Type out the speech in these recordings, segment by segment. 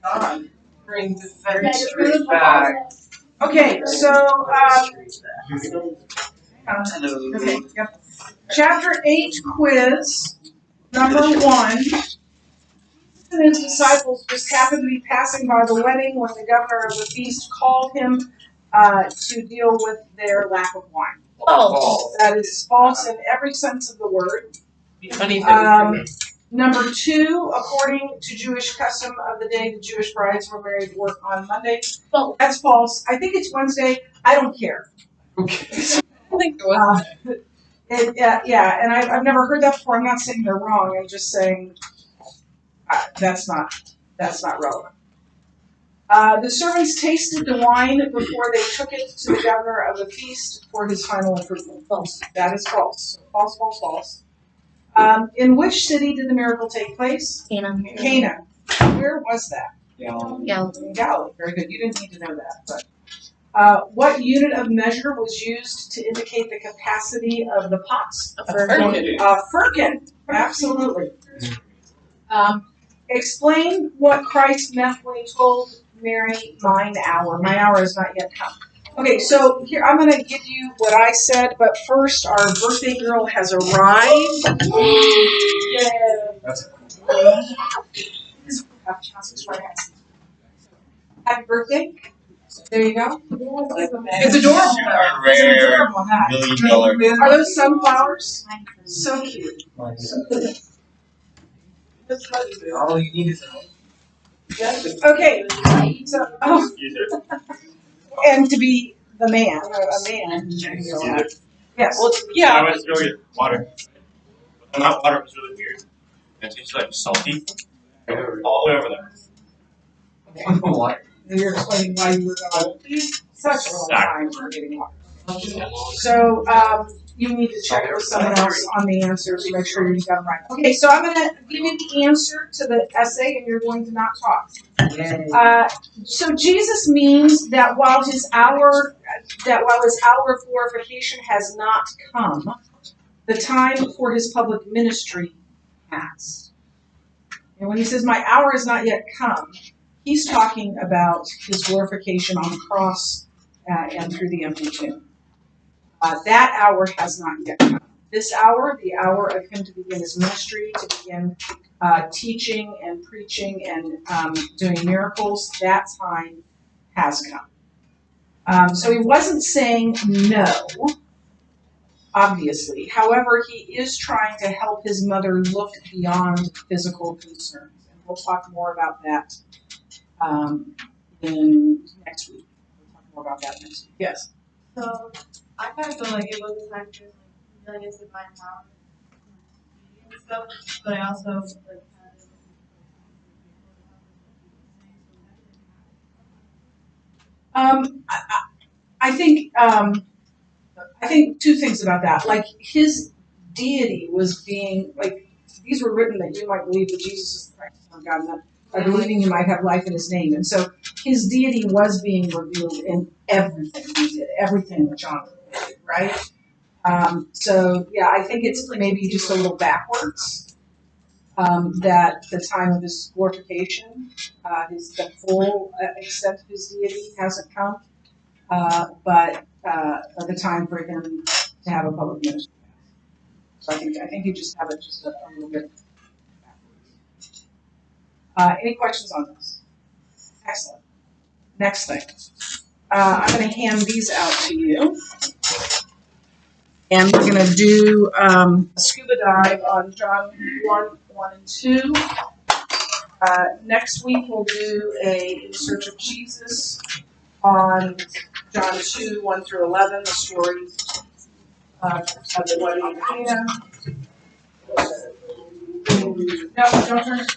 God, bring the street back. Okay, so okay, yep. Chapter 8 quiz number 1. And his disciples just happened to be passing by the wedding when the governor of the feast called him to deal with their lack of wine. False. That is false in every sense of the word. Number 2, according to Jewish custom of the day, the Jewish brides were married to work on Monday. False. That's false. I think it's Wednesday. I don't care. Okay. I think it was. Yeah, and I've never heard that before. I'm not saying they're wrong. I'm just saying that's not relevant. The servants tasted the wine before they took it to the governor of the feast for his final approval. False. That is false. False, false, false. In which city did the miracle take place? Cana. Cana. Where was that? Galilee. In Galilee. Very good. You didn't need to know that. But what unit of measure was used to indicate the capacity of the pots? A firkin. Firkin. Absolutely. Explain what Christ meant when he told Mary, "Mine hour. My hour has not yet come." Okay, so here I'm going to give you what I said, but first our birthday girl has arrived. Happy birthday. There you go. It's adorable. It's adorable hat. $1 million. Are those sunflowers? So cute. All you need is Okay. So, and to be the man, a man. Yes. Well, yeah. I went to go get water. But the hot water was really weird. It tasted like salty. All the way over there. What? You're explaining why you were gone such a long time for getting water. So you need to check with someone else on the answers to make sure you got them right. Okay, so I'm going to give you the answer to the essay, and you're going to not talk. So Jesus means that while his hour of glorification has not come, the time for his public ministry has. And when he says, "My hour has not yet come," he's talking about his glorification on the cross and through the empty tomb. That hour has not yet come. This hour, the hour of him to begin his ministry, to begin teaching and preaching and doing miracles, that time has come. So he wasn't saying no, obviously. However, he is trying to help his mother look beyond physical concerns. And we'll talk more about that in next week. We'll talk more about that next week. Yes? So, I kind of feel like it was a time for millions of divine power and stuff, but I also like I think two things about that. Like his deity was being like these were written that you might believe that Jesus is the Christ of God, and that by believing you might have life in his name. And so his deity was being revealed in everything he did, everything that John did, right? So yeah, I think it's maybe just a little backwards. That the time of his glorification, the full extent of his deity hasn't come, but the time for him to have a public ministry. So I think you just have it just a little bit backwards. Any questions on this? Excellent. Next thing. I'm going to hand these out to you. And we're going to do a scuba dive on John 1, 1, and 2. Next week we'll do a In Search of Jesus on John 2, 1 through 11, the story of the wedding in Cana. No, don't turn it.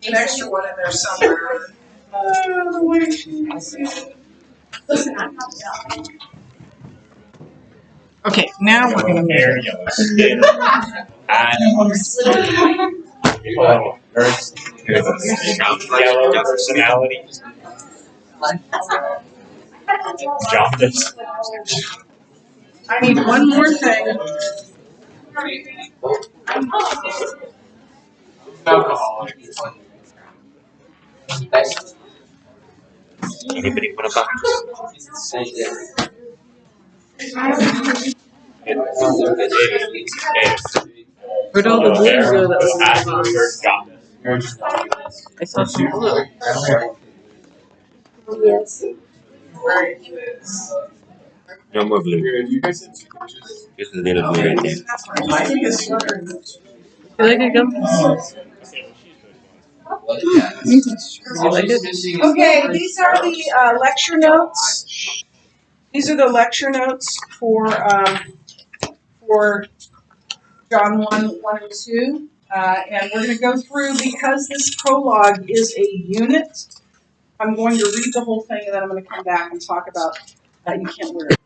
an extra one in there somewhere. Listen, I'm not dumb. Okay, now we're gonna make There it. you go. Yellow personality. Jaundice. I need one more thing. Anybody want a box? Where'd all the blue go that was in the box? I saw some blue. No more blue. Just a little blue right there. You like it, Gum? You like it? Okay, these are the lecture notes. These are the lecture notes for John 1, 1, and 2. And we're going to go through, because this prologue is a unit, I'm going to read the whole thing and then I'm going to come back and talk about you can't wear it.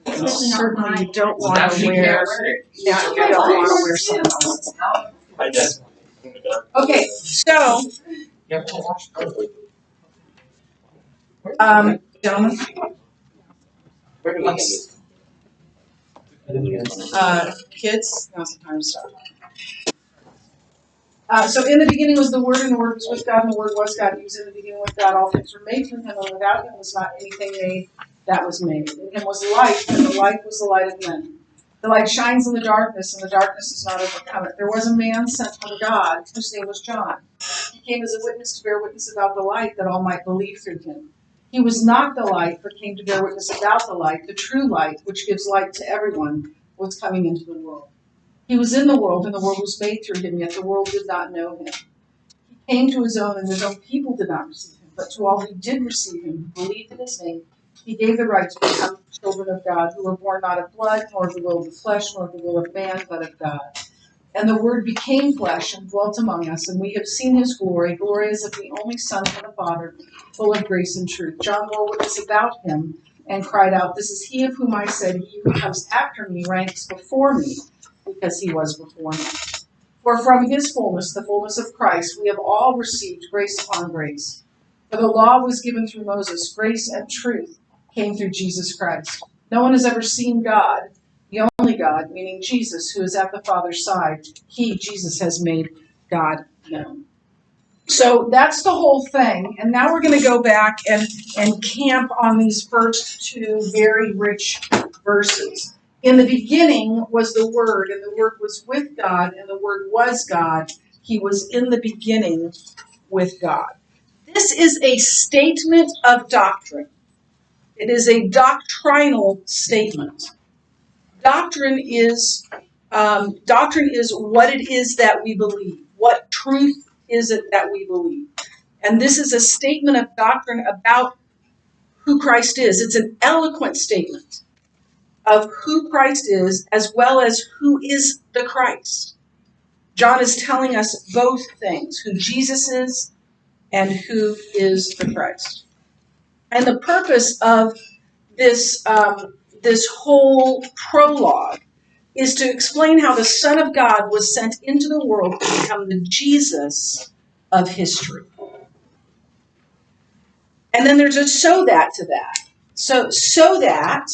Certainly you don't want to wear, yeah, you don't want to wear something else. Okay, so, gentlemen, kids, now's the time to start. So in the beginning was the Word, and the Word was with God, and the Word was God. He was in the beginning with God. All things were made through Him, and without Him was not anything made that was made. In Him was light, and the light was the light of men. The light shines in the darkness, and the darkness does not overcome it. There was a man sent from God, whose name was John. He came as a witness to bear witness about the light, that all might believe through him. He was not the light, but came to bear witness about the light. The true light, which gives light to everyone, was coming into the world. He was in the world, and the world was made through him, yet the world did not know him. He came to his own, and his own people did not receive him. But to all who did receive him, who believed in his name, he gave the right to become children of God, who were born not of blood, nor of the will of the flesh, nor of the will of man, but of God. And the Word became flesh and dwelt among us, and we have seen his glory, glory as of the only Son from the Father, full of grace and truth. John bore witness about him, and cried out, "This is he of whom I said, he who comes after me ranks before me, because he was before me." For from his fullness, the fullness of Christ, we have all received grace upon grace. For the law was given through Moses, grace and truth came through Jesus Christ. No one has ever seen God, the only God, meaning Jesus, who is at the Father's side. He, Jesus, has made God known. So that's the whole thing. And now we're going to go back and camp on these first two very rich verses. In the beginning was the Word, and the Word was with God, and the Word was God. He was in the beginning with God. This is a statement of doctrine. It is a doctrinal statement. Doctrine is what it is that we believe. What truth is it that we believe? And this is a statement of doctrine about who Christ is. It's an eloquent statement of who Christ is, as well as who is the Christ. John is telling us both things, who Jesus is and who is the Christ. And the purpose of this whole prologue is to explain how the Son of God was sent into the world to become the Jesus of history. And then there's a so that to that. So that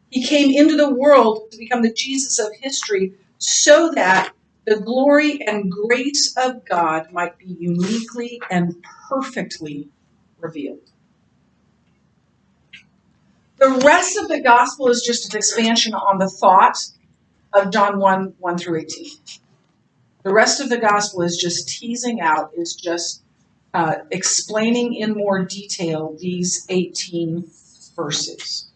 he came into the world to become the Jesus of history, so that the glory and grace of God might be uniquely and perfectly revealed. The rest of the gospel is just an expansion on the thought of John 1, 1 through 18. The rest of the gospel is just teasing out, is just explaining in more detail these 18 verses.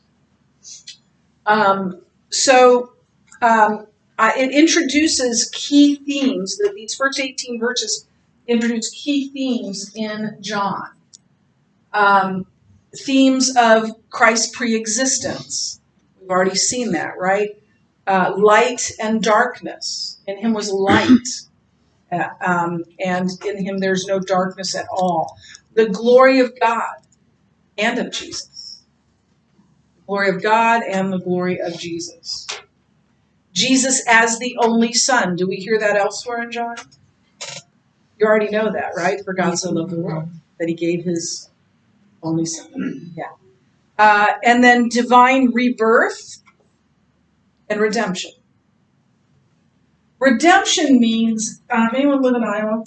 It introduces key themes. These first 18 verses introduce key themes in John. Themes of Christ's preexistence. We've already seen that, right? Light and darkness. In him was light, and in him there's no darkness at all. The glory of God and of Jesus. The glory of God and the glory of Jesus. Jesus as the only Son. Do we hear that elsewhere in John? You already know that, right? For God so loved the world that he gave his only Son. Yeah. And then divine rebirth and redemption. Redemption means, anyone live in Iowa?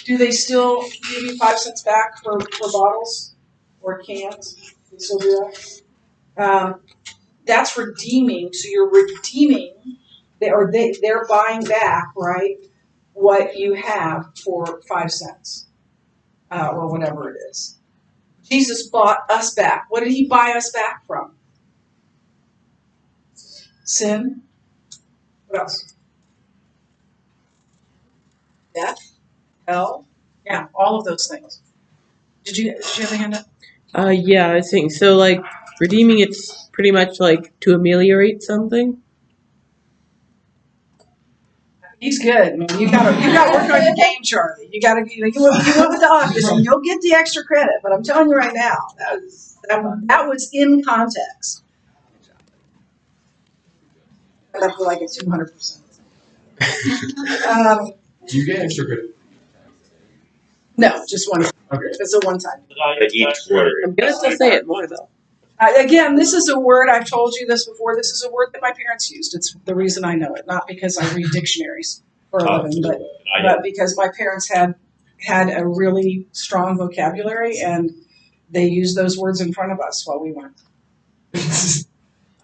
Do they still give you 5 cents back for bottles or cans? They still do that? That's redeeming. So you're redeeming, they're buying back, right, what you have for 5 cents or whatever it is. Jesus bought us back. What did he buy us back from? Sin. What else? Death. Hell. Yeah, all of those things. Did you have a hand up? Yeah, I think so. Like redeeming, it's pretty much like to ameliorate something. He's good, man. You got to work on your game, Charlie. You went with the obvious, and you'll get the extra credit. But I'm telling you right now, that was in context. I feel like it's 200%. Do you get extra credit? No, just one. Okay. It's a one time. Each word. I'm gonna still say it more though. Again, this is a word, I've told you this before, this is a word that my parents used. It's the reason I know it, not because I read dictionaries for a living, but because my parents had a really strong vocabulary and they used those words in front of us while we weren't.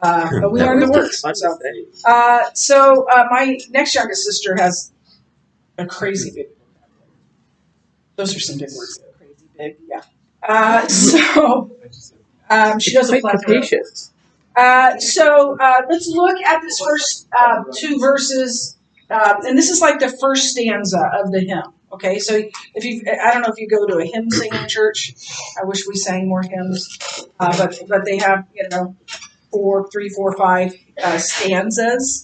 But we learned the words. So my next youngest sister has a crazy big vocabulary. Those are some big words. Crazy big, yeah. She does a plethora. So let's look at this first 2 verses, and this is like the first stanza of the hymn. Okay, so I don't know if you go to a hymn singing church. I wish we sang more hymns, but they have 3, 4, 5 stanzas.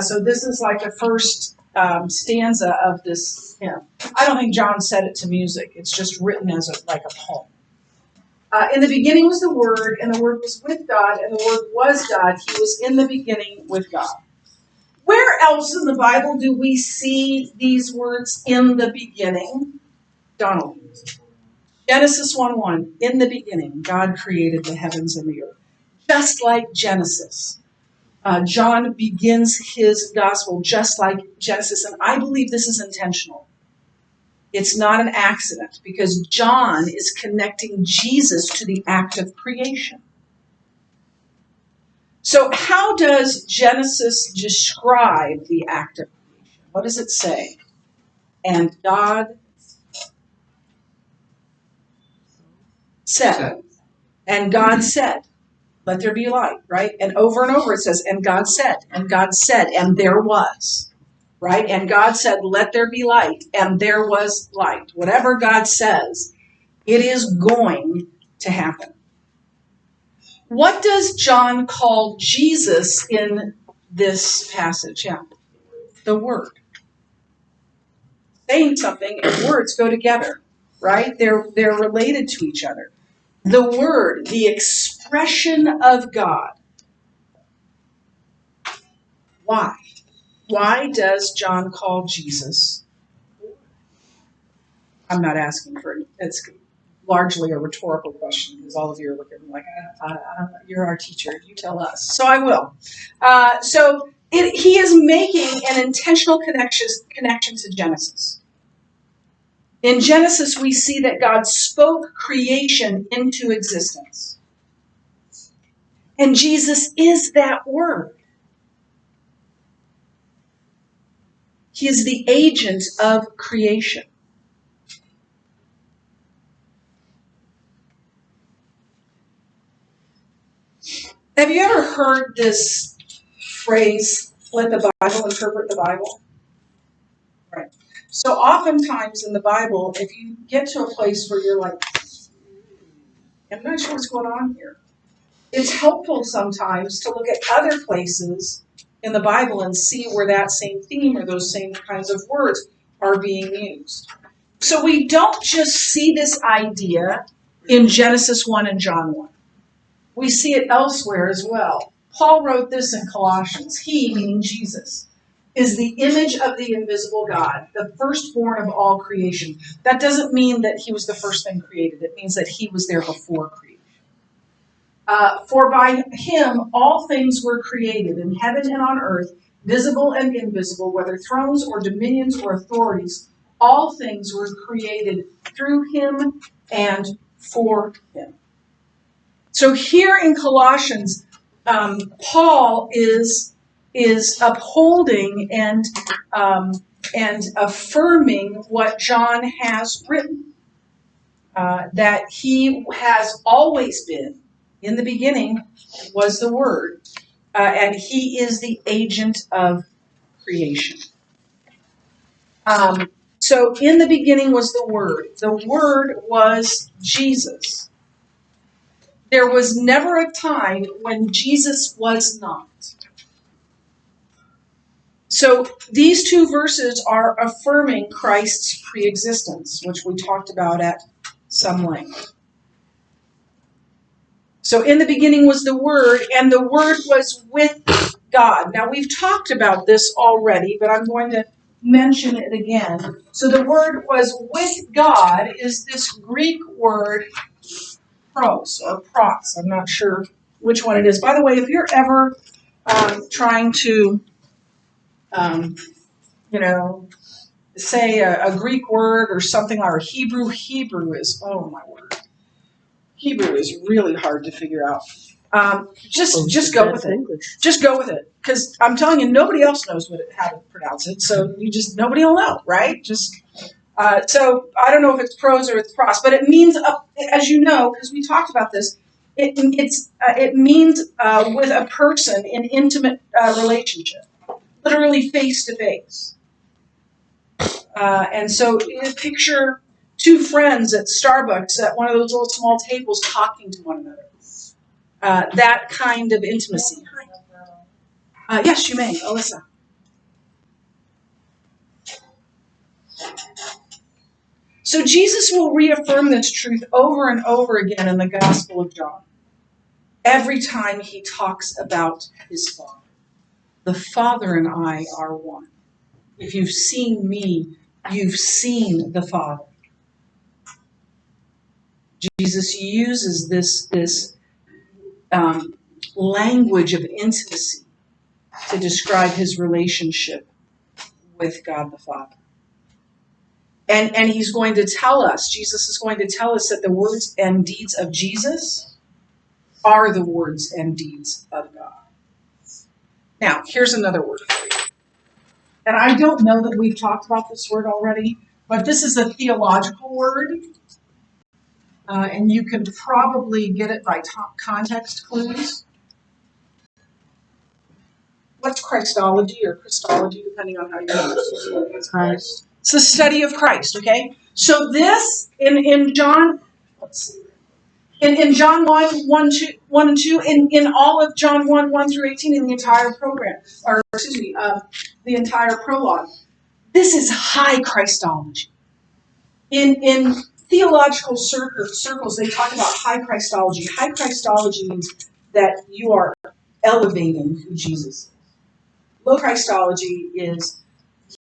So this is like the first stanza of this hymn. I don't think John set it to music. It's just written as like a poem. In the beginning was the Word, and the Word was with God, and the Word was God. He was in the beginning with God. Where else in the Bible do we see these words, in the beginning? Donald. Genesis 1:1. In the beginning, God created the heavens and the earth. Just like Genesis. John begins his gospel just like Genesis, and I believe this is intentional. It's not an accident because John is connecting Jesus to the act of creation. So how does Genesis describe the act of creation? What does it say? And God said. And God said, let there be light, right? And over it says, and God said, and there was. Right? And God said, let there be light, and there was light. Whatever God says, it is going to happen. What does John call Jesus in this passage? Yeah, the Word. Saying something and words go together, right? They're related to each other. The Word, the expression of God. Why? Why does John call Jesus? I'm not asking for it. It's largely a rhetorical question because all of you are looking like, you're our teacher. You tell us. So I will. He is making an intentional connection to Genesis. In Genesis, we see that God spoke creation into existence. And Jesus is that Word. He is the agent of creation. Have you ever heard this phrase, let the Bible interpret the Bible? Right. So oftentimes in the Bible, if you get to a place where you're like, I'm not sure what's going on here, it's helpful sometimes to look at other places in the Bible and see where that same theme or those same kinds of words are being used. So we don't just see this idea in Genesis 1 and John 1. We see it elsewhere as well. Paul wrote this in Colossians. He, meaning Jesus, is the image of the invisible God, the firstborn of all creation. That doesn't mean that he was the first thing created. It means that he was there before creation. For by him all things were created, in heaven and on earth, visible and invisible, whether thrones or dominions or authorities. All things were created through him and for him. So here in Colossians, Paul is upholding and affirming what John has written, that he has always been. In the beginning was the Word, and he is the agent of creation. So in the beginning was the Word. The Word was Jesus. There was never a time when Jesus was not. So these two verses are affirming Christ's preexistence, which we talked about at some length. So in the beginning was the Word, and the Word was with God. Now we've talked about this already, but I'm going to mention it again. So the word was with God is this Greek word pros or pros. I'm not sure which one it is. By the way, if you're ever trying to, say a Greek word or something, or Hebrew is, oh my word. Hebrew is really hard to figure out. Just go with it. English. Just go with it, because I'm telling you, nobody else knows how to pronounce it. So nobody will know, right? So I don't know if it's pros or it's pros, but it means, as you know, because we talked about this, it means with a person in intimate relationship, literally face to face. And so picture two friends at Starbucks at one of those little small tables talking to one another. That kind of intimacy. Yes, you may, Alyssa. So Jesus will reaffirm this truth over and over again in the Gospel of John. Every time he talks about his Father. The Father and I are one. If you've seen me, you've seen the Father. Jesus uses this language of intimacy to describe his relationship with God the Father. And he's going to tell us, Jesus is going to tell us that the words and deeds of Jesus are the words and deeds of God. Now, here's another word for you. And I don't know that we've talked about this word already, but this is a theological word. And you can probably get it by context clues. What's Christology or Christology, depending on how you pronounce it? Christ. It's the study of Christ, okay? So this, in John, let's see. In John 1 and 2, in all of John 1 through 18, in the entire program, the entire prologue, this is high Christology. In theological circles, they talk about high Christology. High Christology means that you are elevating who Jesus is. Low Christology is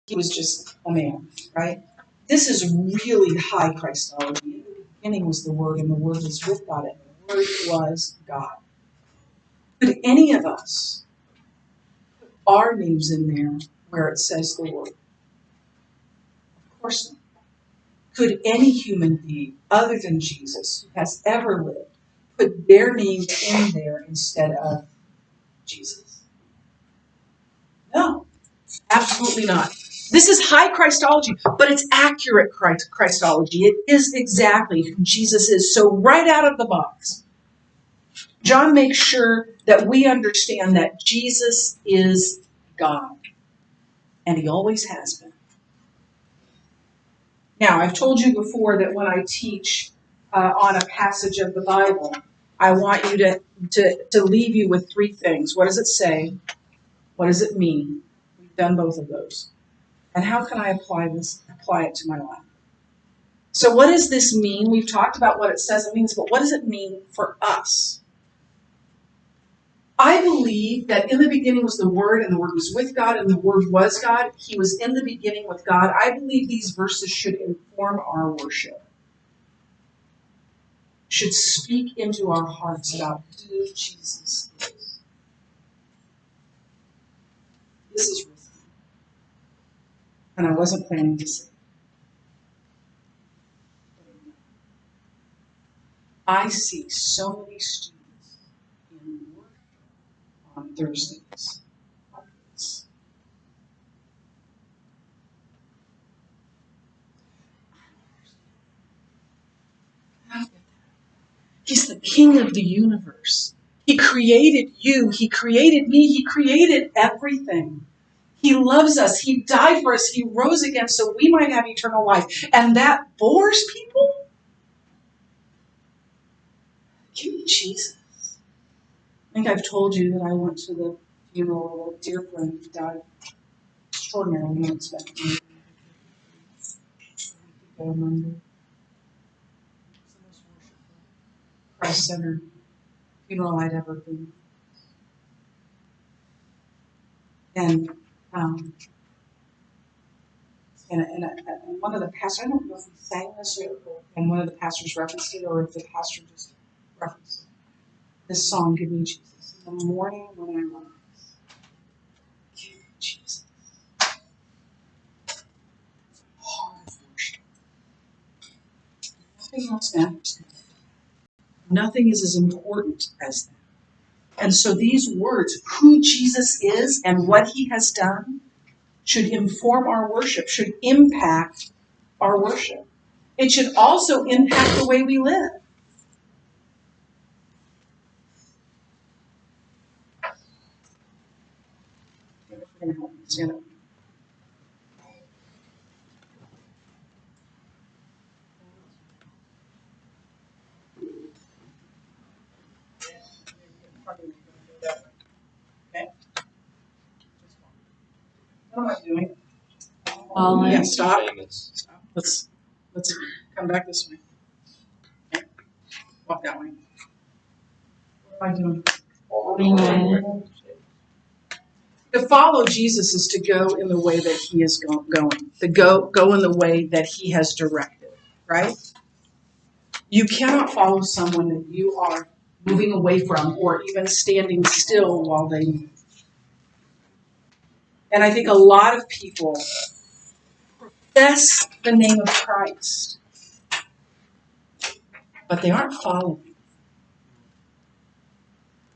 he was just a man, right? This is really high Christology. In the beginning was the Word, and the Word was with God, and the Word was God. Could any of us put our names in there where it says the Word? Of course not. Could any human being other than Jesus who has ever lived put their name in there instead of Jesus? No, absolutely not. This is high Christology, but it's accurate Christology. It is exactly who Jesus is. So right out of the box, John makes sure that we understand that Jesus is God, and he always has been. Now, I've told you before that when I teach on a passage of the Bible, I want you to leave you with three things. What does it say? What does it mean? We've done both of those. And how can I apply it to my life? So what does this mean? We've talked about what it says it means, but what does it mean for us? I believe that in the beginning was the Word, and the Word was with God, and the Word was God. He was in the beginning with God. I believe these verses should inform our worship, should speak into our hearts about who Jesus is. This is risky, and I wasn't planning to say it. I see so many students in worship on Thursdays. He's the King of the universe. He created you. He created me. He created everything. He loves us. He died for us. He rose again so we might have eternal life. And that bores people? Give me Jesus. I think I've told you that I went to the funeral of a dear friend who died extraordinarily unexpectedly. Monday. It's the most worshipful, Christ-centered funeral I'd ever been. And one of the pastors, I don't know if we sang this and one of the pastors referenced it, or if the pastor just referenced it. This song, Give Me Jesus. In the morning when I rise, give me Jesus. Heart of worship. Nothing else matters. Nothing is as important as that. And so these words, who Jesus is and what he has done, should inform our worship, should impact our worship. It should also impact the way we live. Stand up. Okay. What am I doing? Yeah, stop. Stop. Let's come back this way. Okay. Walk that way. What am I doing? To follow Jesus is to go in the way that he is going. To go in the way that he has directed, right? You cannot follow someone that you are moving away from or even standing still while they move. And I think a lot of people profess the name of Christ, but they aren't following.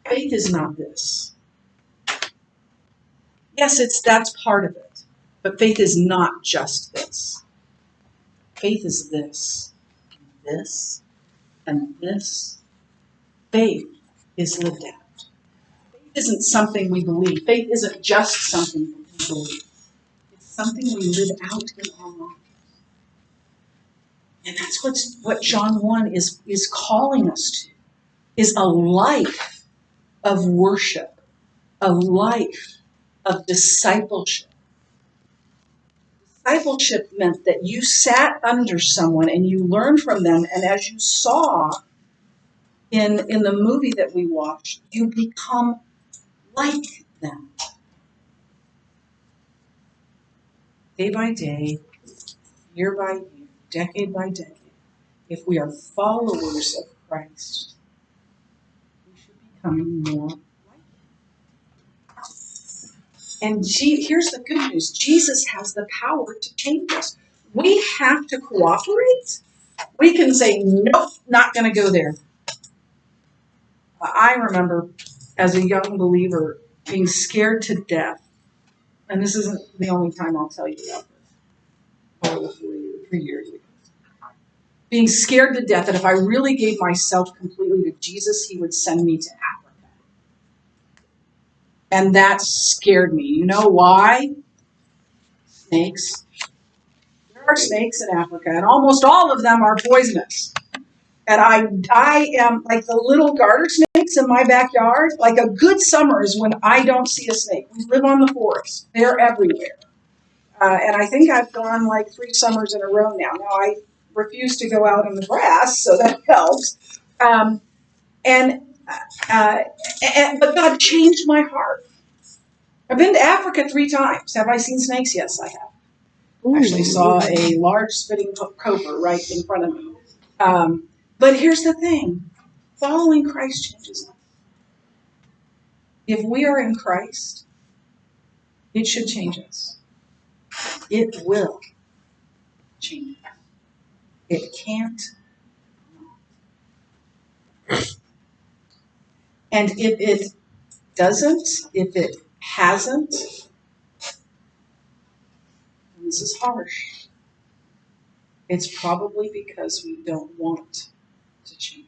Faith is not this. Yes, that's part of it. But faith is not just this. Faith is this, and this. Faith is lived out. Faith isn't something we believe. Faith isn't just something we believe. It's something we live out in our lives. And that's what John 1 is calling us to, is a life of worship, a life of discipleship. Discipleship meant that you sat under someone and you learned from them, and as you saw in the movie that we watched, you become like them. Day by day, year by year, decade by decade, if we are followers of Christ, we should be becoming more like him. And here's the good news. Jesus has the power to change us. We have to cooperate. We can say, nope, not going to go there. I remember as a young believer being scared to death. And this isn't the only time I'll tell you about this. Oh, 3 years ago. Being scared to death that if I really gave myself completely to Jesus, he would send me to Africa. And that scared me. You know why? Snakes. There are snakes in Africa, and almost all of them are poisonous. And I am like the little garter snakes in my backyard. Like a good summer is when I don't see a snake. We live on the forest. They're everywhere. And I think I've gone like 3 summers in a row now. Now I refuse to go out in the grass, so that helps. But God changed my heart. I've been to Africa 3 times. Have I seen snakes? Yes, I have. Actually saw a large spitting cobra right in front of me. But here's the thing. Following Christ changes us. If we are in Christ, it should change us. It will change us. It can't. And if it doesn't, if it hasn't, and this is harsh, it's probably because we don't want to change.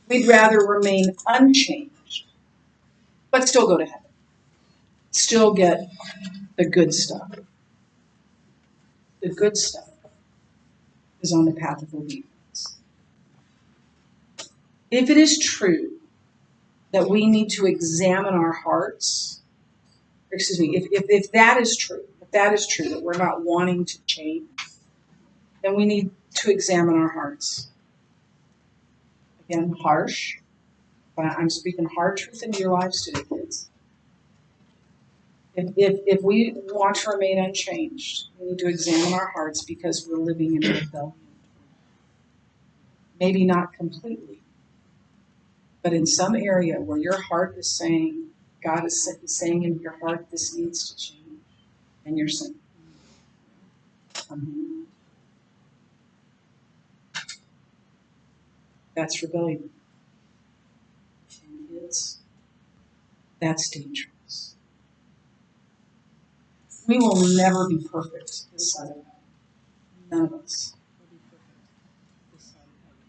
We'd rather remain unchanged, but still go to heaven. Still get the good stuff. The good stuff is on the path of obedience. If it is true that we need to examine our hearts, if that is true, that we're not wanting to change, then we need to examine our hearts. Again, harsh, but I'm speaking hard truth into your lives today, kids. If we want to remain unchanged, we need to examine our hearts because we're living in rebellion. Maybe not completely, but in some area where your heart is saying, God is saying in your heart, this needs to change, and you're saying, that's rebellion. And that's dangerous. We will never be perfect this side of heaven. None of us will be perfect this side of heaven.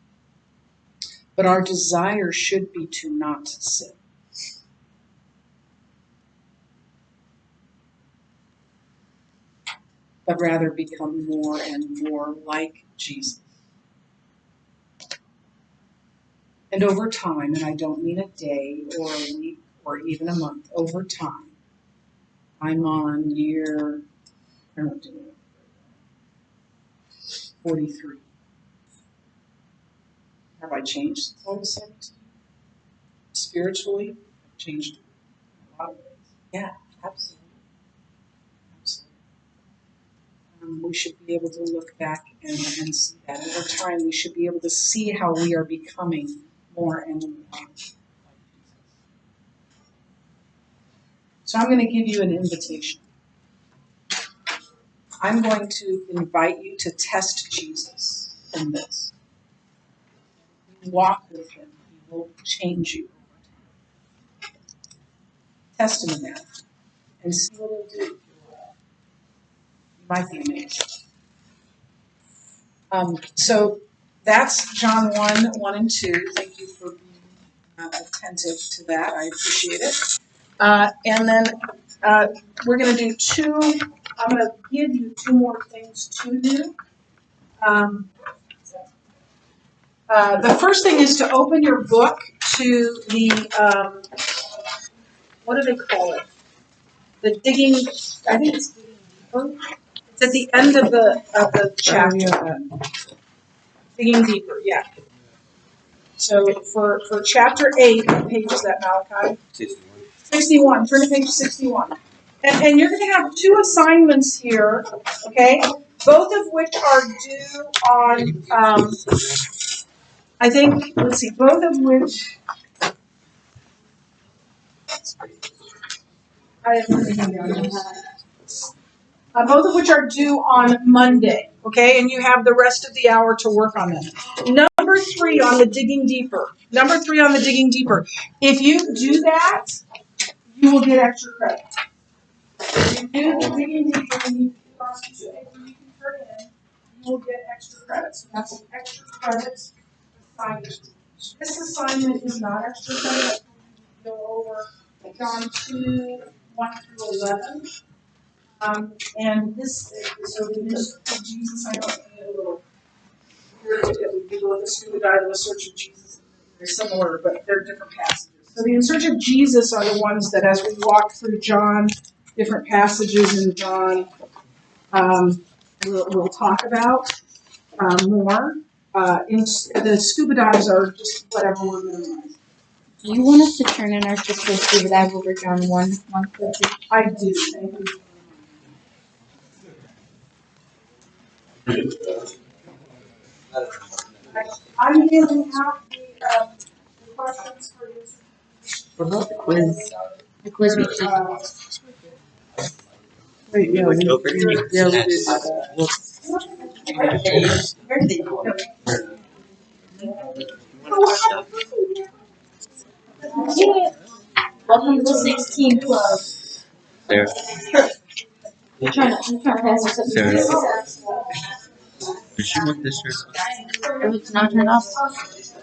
But our desire should be to not sin. But rather become more and more like Jesus. And over time, and I don't mean a day or a week or even a month, over time, I'm on year, I don't know, 43. Have I changed since I was 17? Spiritually, I've changed in a lot of ways. Yeah, absolutely. We should be able to look back and see that. Over time, we should be able to see how we are becoming more and more like Jesus. So I'm going to give you an invitation. I'm going to invite you to test Jesus in this. Walk with him. He will change you. Test him in that and see what he'll do. You might be amazed. So that's John 1 and 2. Thank you for being attentive to that. I appreciate it. And then we're going to do 2. I'm going to give you 2 more things to do. The first thing is to open your book to the, what do they call it? The digging, I think it's digging deeper. It's at the end of the chapter. Digging deeper, yeah. So for chapter 8, what page is that, Malachi? 61. Turn to page 61. And you're going to have 2 assignments here, okay? Both of which are due on, I think, let's see, both of which, both of which are due on Monday, okay? And you have the rest of the hour to work on them. Number 3 on the digging deeper. Number 3 on the digging deeper. If you do that, you will get extra credit. If you do the digging deeper and you can turn it in, you will get extra credit. So that's an extra credit assignment. This assignment is not extra credit. Go over John 2, 1 through 11. And this, so the news of Jesus, I don't need a little, that we do with the scuba dive and the search of Jesus. They're similar, but they're different passages. So the In Search of Jesus are the ones that as we walk through John, different passages in John, we'll talk about more. The scuba dives are just whatever we're memorizing. Do you want us to turn in our sister scuba dive over John 1, 1 through 2? I do, thank you. I'm handing out the questions for you. What about the quiz? The quiz we took. Wait, yeah, we did that. Welcome to the 16 Club. Sarah. I'm trying to pass this up. Sarah. Did you want this shirt? If it's not turned off.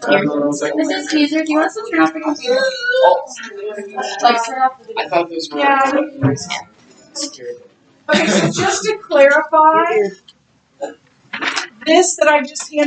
Here. This is Caesar. Do you want us to turn off the computer? Like, turn off the I thought this was. Yeah. Okay, so just to clarify, this that I just handed